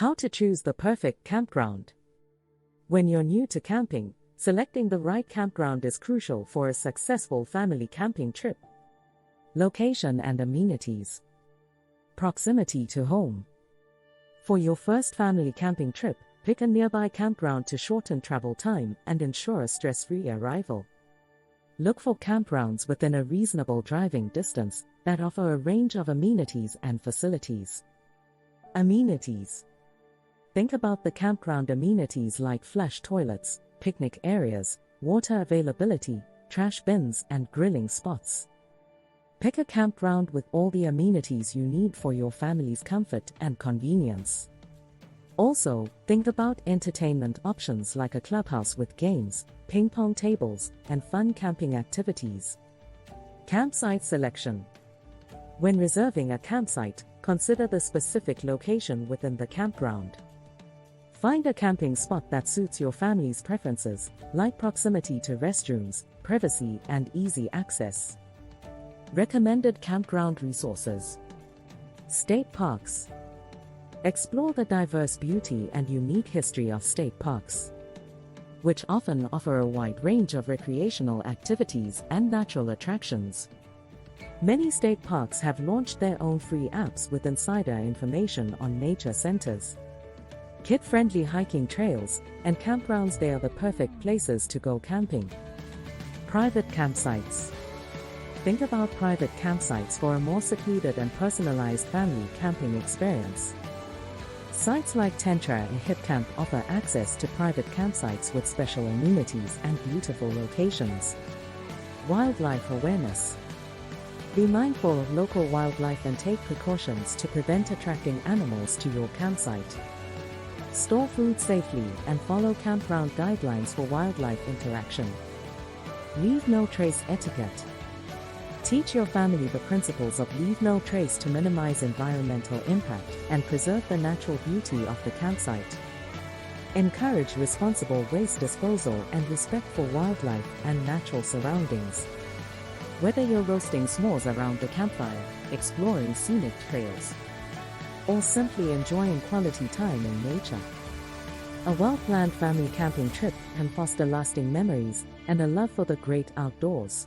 How to choose the perfect campground. When you're new to camping, selecting the right campground is crucial for a successful family camping trip. Location and amenities. Proximity to home. For your first family camping trip, pick a nearby campground to shorten travel time and ensure a stress-free arrival. Look for campgrounds within a reasonable driving distance that offer a range of amenities and facilities. Amenities. Think about the campground amenities like flush toilets, picnic areas, water availability, trash bins, and grilling spots. Pick a campground with all the amenities you need for your family's comfort and convenience. Also, think about entertainment options like a clubhouse with games, ping pong tables, and fun camping activities. Campsite selection. When reserving a campsite, consider the specific location within the campground. Find a camping spot that suits your family's preferences, like proximity to restrooms, privacy, and easy access. Recommended campground resources. State parks. Explore the diverse beauty and unique history of state parks, which often offer a wide range of recreational activities and natural attractions. Many state parks have launched their own free apps with insider information on nature centers, kid-friendly hiking trails, and campgrounds. They are the perfect places to go camping. Private campsites. Think about private campsites for a more secluded and personalized family camping experience. Sites like Tentra and HipCamp offer access to private campsites with special amenities and beautiful locations. Wildlife awareness. Be mindful of local wildlife and take precautions to prevent attracting animals to your campsite. Store food safely and follow campground guidelines for wildlife interaction. Leave no trace etiquette. Teach your family the principles of leave no trace to minimize environmental impact and preserve the natural beauty of the campsite. Encourage responsible waste disposal and respect for wildlife and natural surroundings. Whether you're roasting s'mores around the campfire, exploring scenic trails, or simply enjoying quality time in nature, a well-planned family camping trip can foster lasting memories and a love for the great outdoors.